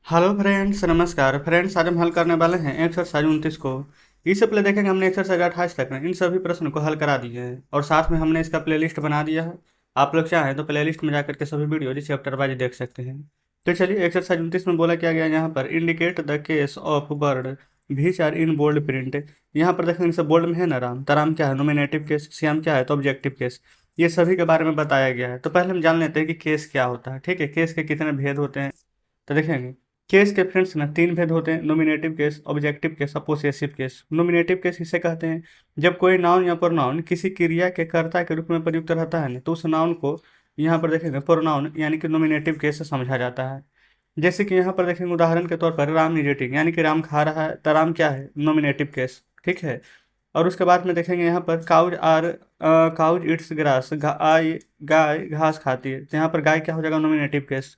Hello friends, नमस्कार friends. आज हम हल करने वाले हैं एक्सरसाइज 29 को। इससे पहले देखेंगे हमने एक्सरसाइज 28 तक इन सभी प्रश्नों को हल करा दिए हैं और साथ में हमने इसका प्लेलिस्ट बना दिया है। आप लोग चाहें तो प्लेलिस्ट में जाकर के सभी वीडियो चैप्टर वाइज देख सकते हैं। तो चलिए, एक्सरसाइज 29 में बोला क्या गया यहाँ पर, indicate the case of word which are in bold print. यहाँ पर देखेंगे इसे बोल्ड में है ना राम, तो राम क्या है, नोमिनेटिव केस, श्याम क्या है तो ऑब्जेक्टिव केस। ये सभी के बारे में बताया गया है। तो पहले हम जान लेते हैं कि केस क्या होता है। ठीक है, केस के कितने भेद होते हैं तो देखेंगे। केस के फ्रेंड्स ना तीन भेद होते हैं, नोमिनेटिव केस, ऑब्जेक्टिव केस और पोसेसिव केस। नोमिनेटिव केस इसे कहते हैं जब कोई नाउन या प्रोनाउन किसी क्रिया के कर्ता के रूप में प्रयुक्त रहता है ना, तो उस नाउन को यहाँ पर देखेंगे प्रोनाउन यानी कि नोमिनेटिव केस से समझा जाता है। जैसे कि यहाँ पर देखेंगे उदाहरण के तौर पर राम इज ईटिंग, यानी कि राम खा रहा है, तो राम क्या है, नोमिनेटिव केस। ठीक है। और उसके बाद में देखेंगे यहाँ पर cows are, cows it's grass, गाय गाय घास खाती है, तो यहाँ पर गाय क्या हो जाएगा, नोमिनेटिव केस।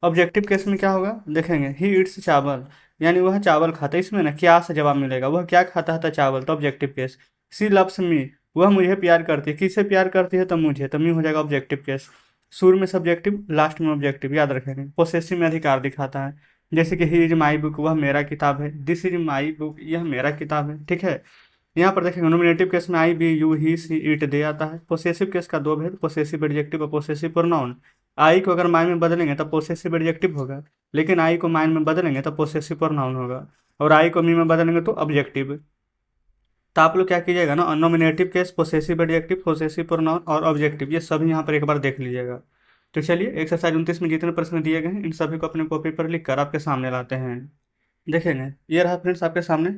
ऑब्जेक्टिव केस में क्या होगा, देखेंगे ही इट्स चावल, यानी वह चावल खाता है। इसमें ना क्या से जवाब मिलेगा, वह क्या खाता था, चावल, तो ऑब्जेक्टिव केस। सी लव्स मी, वह मुझे प्यार करती है, किसे प्यार करती है तो मुझे, तो मी हो जाएगा ऑब्जेक्टिव केस। शुरू में सब्जेक्टिव, लास्ट में ऑब्जेक्टिव, याद रखेंगे। पोसेसिव में अधिकार दिखाता है, जैसे कि ही इज माई बुक, वह मेरा किताब है, दिस इज माई बुक, यह मेरा किताब है। ठीक है। यहाँ पर देखेंगे नोमिनेटिव केस में I we you he she it they आता है। पोसेसिव केस का दो भेद, पोसेसिव एडजेक्टिव और पोसेसिव प्रोनाउन। आई को अगर माइन में बदलेंगे तो पोसेसिव एडजेक्टिव होगा, लेकिन आई को माइन में बदलेंगे तो पोसेसिव प्रोनाउन होगा, और आई को मी में बदलेंगे तो ऑब्जेक्टिव। तो आप लोग क्या कीजिएगा ना, nominative case, possessive adjective, possessive pronoun और ऑब्जेक्टिव, ये सभी यहाँ पर एक बार देख लीजिएगा। तो चलिए, एक्सरसाइज 29 में जितने प्रश्न दिए गए हैं इन सभी को अपने कॉपी पर लिख कर आपके सामने लाते हैं। देखेंगे, ये रहा फ्रेंड्स आपके सामने।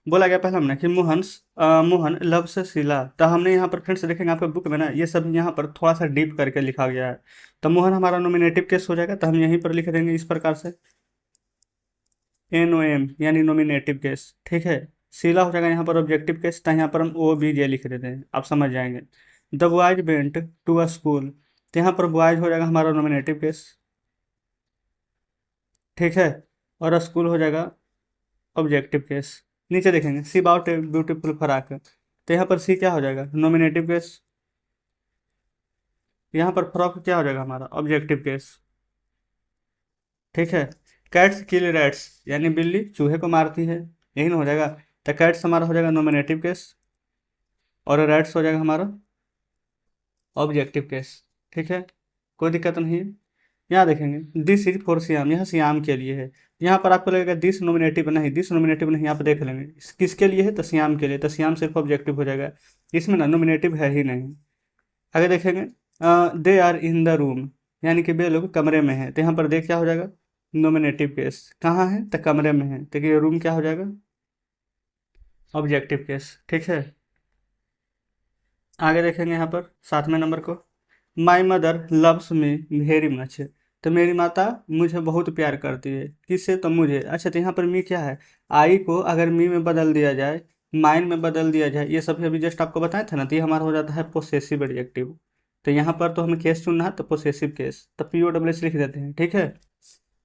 बोला गया पहला हमने कि मोहन लव्स शीला। तो हमने यहाँ पर फ्रेंड्स देखेंगे आपके बुक में ना, ये सब यहाँ पर थोड़ा सा डीप करके लिखा गया है। तो मोहन हमारा नोमिनेटिव केस हो जाएगा, तो हम यहीं पर लिख देंगे इस प्रकार से, NOM यानी नोमिनेटिव केस। ठीक है। शीला हो जाएगा यहाँ पर ऑब्जेक्टिव केस, तो यहाँ पर हम OBJ लिख देते हैं, आप समझ जाएंगे। The boys went to a school, तो यहाँ पर बॉयज हो जाएगा हमारा नोमिनेटिव केस। ठीक है। और स्कूल हो जाएगा ऑब्जेक्टिव केस। नीचे देखेंगे सी बाउट ए ब्यूटीफुल फ्रॉक, तो यहाँ पर सी क्या हो जाएगा, नोमिनेटिव केस। यहाँ पर फ्रॉक क्या हो जाएगा हमारा, ऑब्जेक्टिव केस। ठीक है। कैट्स किल रैट्स, यानी बिल्ली चूहे को मारती है, यही ना हो जाएगा। तो कैट्स हमारा हो जाएगा नोमिनेटिव केस, और रैट्स हो जाएगा हमारा ऑब्जेक्टिव केस। ठीक है, कोई दिक्कत नहीं है। यहाँ देखेंगे दिस इज फॉर श्याम, यह श्याम के लिए है। यहाँ पर आपको लगेगा दिस नोमिनेटिव नहीं, दिस नोमिनेटिव नहीं, यहाँ पर देख लेंगे किसके लिए है, तो श्याम के लिए, तो श्याम सिर्फ ऑब्जेक्टिव हो जाएगा, इसमें ना नोमिनेटिव है ही नहीं। आगे देखेंगे they are in the room, यानी कि वे लोग कमरे में हैं, तो यहाँ पर दे क्या हो जाएगा, नोमिनेटिव केस। कहाँ है, तो कमरे में है, तो ये रूम क्या हो जाएगा, ऑब्जेक्टिव केस। ठीक है। आगे देखेंगे यहाँ पर 7वें नंबर को, my mother loves me very much, तो मेरी माता मुझे बहुत प्यार करती है, किससे, तो मुझे। अच्छा, तो यहाँ पर मी क्या है, आई को अगर मी में बदल दिया जाए, माइन में बदल दिया जाए, ये सब अभी जस्ट आपको बताया था ना, तो ये हमारा हो जाता है पोसेसिव एडजेक्टिव। तो यहाँ पर तो हमें केस चुनना है, तो पोसेसिव केस, तो POSS लिख देते हैं। ठीक है।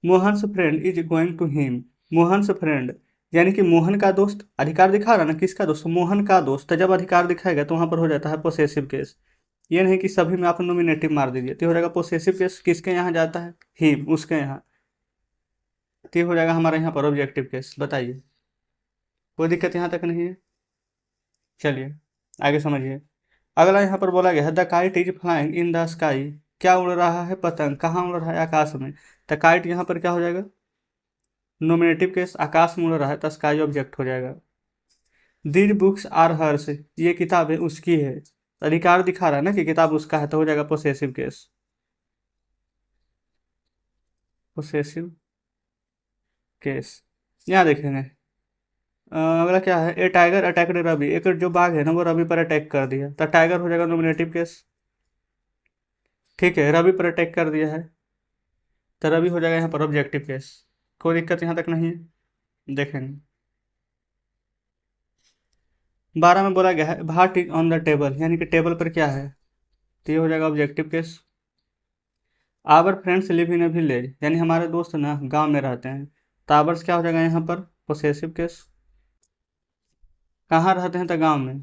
Mohan's friend is going to him, Mohan's friend यानी कि मोहन का दोस्त, अधिकार दिखा रहा ना, किसका दोस्त, मोहन का दोस्त। तो जब अधिकार दिखाएगा तो वहां पर हो जाता है पोसेसिव केस। ये नहीं कि सभी में आप नोमिनेटिव मार दीजिए, तो हो जाएगा पोसेसिव केस, किसके यहाँ जाता है, हिम, उसके यहाँ। तो हो जाएगा हमारे यहाँ पर ऑब्जेक्टिव केस। बताइए, कोई दिक्कत यहाँ तक नहीं है। चलिए आगे समझिए। अगला यहाँ पर बोला गया है the kite is flying in the sky, क्या उड़ रहा है पतंग, कहाँ उड़ रहा है, आकाश में। द काइट यहाँ पर क्या हो जाएगा, नोमिनेटिव केस, आकाश में उड़ रहा है, तो स्काई ऑब्जेक्ट हो जाएगा। दीज बुक्स आर हर्स, ये किताबें उसकी है, अधिकार दिखा रहा है ना कि किताब उसका है, तो हो जाएगा पोसेसिव केस, पोसेसिव केस। यहाँ देखेंगे अगला क्या है, ए टाइगर अटैक्ड रवि, एक जो बाघ है ना वो रवि पर अटैक कर दिया, तो टाइगर हो जाएगा नोमिनेटिव केस। ठीक है, रवि पर अटैक कर दिया है, तो रवि हो जाएगा यहाँ पर ऑब्जेक्टिव केस। कोई दिक्कत यहाँ तक नहीं है। देखेंगे 12 में बोला गया है भाट इज ऑन द टेबल, यानी कि टेबल पर क्या है, तो ये हो जाएगा objective case. Our friends live in a village, यानी हमारे दोस्त ना गांव में रहते हैं, तो आवर्स क्या हो जाएगा यहाँ पर पोसेसिव केस। कहाँ रहते हैं, तो गांव में,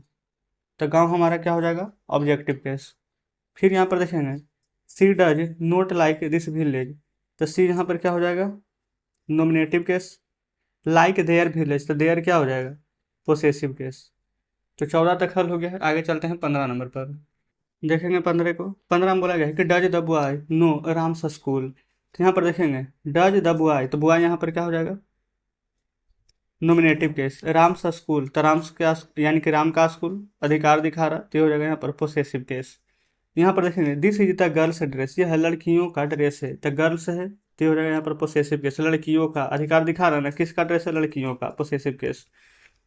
तो गांव हमारा क्या हो जाएगा, ऑब्जेक्टिव केस। फिर यहाँ पर देखेंगे she does not like this village, तो सी यहाँ पर क्या हो जाएगा, nominative case. Like their village, तो देयर क्या हो जाएगा, पोसेसिव केस। तो 14 तक हल हो गया है। आगे चलते हैं 15 नंबर पर। देखेंगे 15 को। 15 में बोला गया है कि does the boy know Ram's school. तो यहाँ पर देखेंगे डज द बॉय, तो बॉय यहाँ पर क्या हो जाएगा, नॉमिनेटिव केस। राम्स स्कूल, तो राम्स का यानी कि राम का स्कूल अधिकार दिखा रहा, तो ये हो जाएगा यहाँ पर पोसेसिव केस। यहाँ पर देखेंगे this is the girls dress, ये है लड़कियों का ड्रेस है, तो गर्ल्स है, तो ये हो जाएगा यहाँ पर पोसेसिव केस। लड़कियों का अधिकार दिखा रहा है ना, किसका ड्रेस है, लड़कियों का, पोसेसिव केस।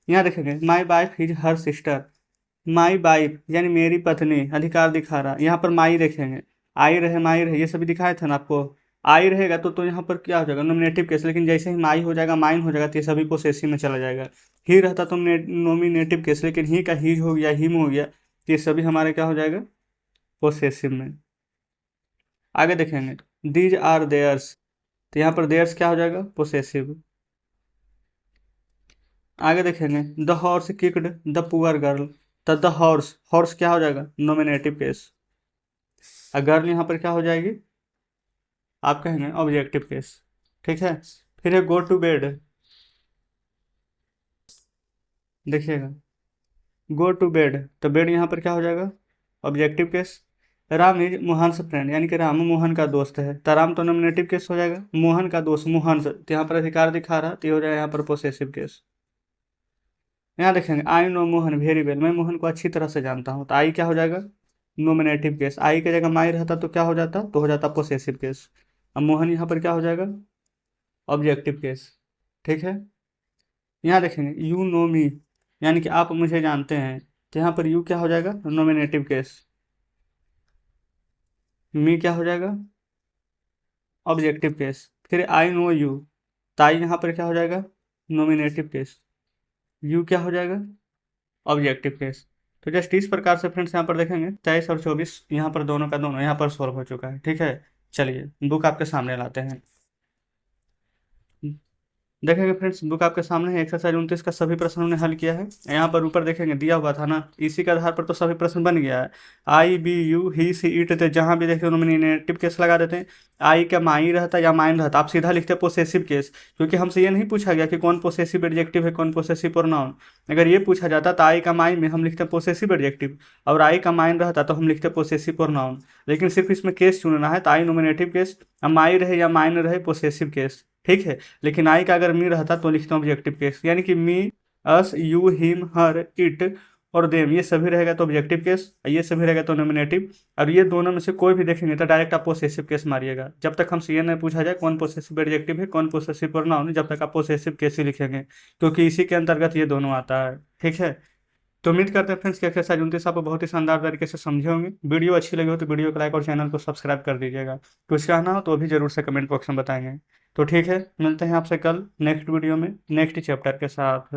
यहाँ देखेंगे my wife is her sister, my wife यानी मेरी पत्नी, अधिकार दिखा रहा, यहाँ पर माई देखेंगे, आई रहे माई रहे ये सभी दिखाए थे ना आपको। आई रहेगा तो यहाँ पर क्या हो जाएगा, नॉमिनेटिव केस। लेकिन जैसे ही माई हो जाएगा, माइन हो जाएगा, तो ये सभी पोसेसिव में चला जाएगा। ही रहता तो नॉमिनेटिव केस, लेकिन ही का ही हो गया, हिम हो गया, तो ये सभी हमारे क्या हो जाएगा, पोसेसिव में। आगे देखेंगे दीज आर देयर्स, तो यहाँ पर देयर्स क्या हो जाएगा, पोसेसिव। आगे देखेंगे the horse kicked the poor girl, तो द हॉर्स, हॉर्स क्या हो जाएगा, नॉमिनेटिव केस। और गर्ल यहाँ पर क्या हो जाएगी, आप कहेंगे ऑब्जेक्टिव केस। ठीक है। फिर है गो टू बेड, देखिएगा गो टू बेड, तो बेड यहाँ पर क्या हो जाएगा, objective case. Ram is Mohan से फ्रेंड, यानी कि राम मोहन का दोस्त है, तो राम तो नॉमिनेटिव केस हो जाएगा। मोहन का दोस्त मोहन से, तो यहाँ पर अधिकार दिखा रहा, तो ये हो जाएगा यहाँ पर पोसेसिव केस। यहाँ देखेंगे I know Mohan very well, मैं मोहन को अच्छी तरह से जानता हूँ, तो आई क्या हो जाएगा, नॉमिनेटिव केस। आई की जगह माई रहता तो क्या हो जाता, तो हो जाता पोसेसिव केस। अब मोहन यहाँ पर क्या हो जाएगा, ऑब्जेक्टिव केस। ठीक है। यहाँ देखेंगे यू नो मी, यानी कि आप मुझे जानते हैं, तो यहाँ पर यू क्या हो जाएगा, नॉमिनेटिव केस। मी क्या हो जाएगा, ऑब्जेक्टिव केस। फिर आई नो यू, तो आई यहाँ पर क्या हो जाएगा, नॉमिनेटिव केस। यू क्या हो जाएगा, ऑब्जेक्टिव केस। तो जस्ट इस प्रकार से फ्रेंड्स यहाँ पर देखेंगे 23 और 24 यहाँ पर दोनों का दोनों यहाँ पर सॉल्व हो चुका है। ठीक है। चलिए बुक आपके सामने लाते हैं। देखेंगे फ्रेंड्स बुक आपके सामने है, एक्सरसाइज 29 का सभी प्रश्नों ने हल किया है। यहाँ पर ऊपर देखेंगे दिया हुआ था ना, इसी के आधार पर तो सभी प्रश्न बन गया है। I we you he she it, थे जहाँ भी देखे नॉमिनेटिव केस लगा देते हैं। आई का माई रहता या माइन रहता, आप सीधा लिखते हैं पोसेसिव केस, क्योंकि हमसे ये नहीं पूछा गया कि कौन पोसेसिव एडजेक्टिव है, कौन पोसेसिव प्रोनाउन। अगर ये पूछा जाता तो आई का माई में हम लिखते हैं पोसेसिव एडजेक्टिव, और आई का माइन रहता तो हम लिखते हैं पोसेसिव प्रोनाउन। लेकिन सिर्फ इसमें केस चुनना है, तो आई नॉमिनेटिव केस, माई रहे या माइन रहे पोसेसिव केस। ठीक है। लेकिन आई का अगर मी रहता तो लिखता हूँ ऑब्जेक्टिव केस, यानी कि मी, अस, यू, हिम, हर, इट और देम, ये सभी रहेगा तो ऑब्जेक्टिव केस, ये सभी रहेगा तो नॉमिनेटिव। और ये दोनों में से कोई भी देखेंगे तो डायरेक्ट आप पोसेसिव केस मारिएगा, जब तक हमसे ये नहीं पूछा जाए कौन पोसेसिव एडजेक्टिव है कौन पोसेसिव प्रोनाउन, जब तक आप पोसेसिव केस ही लिखेंगे, क्योंकि इसी के अंतर्गत ये दोनों आता है। ठीक है। तो उम्मीद करते हैं फ्रेंड्स कि एक्सरसाइज 29 आपको बहुत ही शानदार तरीके से समझे होंगे। वीडियो अच्छी लगी हो तो वीडियो को लाइक और चैनल को सब्सक्राइब कर दीजिएगा। कुछ कहना हो तो भी जरूर से कमेंट बॉक्स में बताएंगे। तो ठीक है, मिलते हैं आपसे कल नेक्स्ट वीडियो में नेक्स्ट चैप्टर के साथ।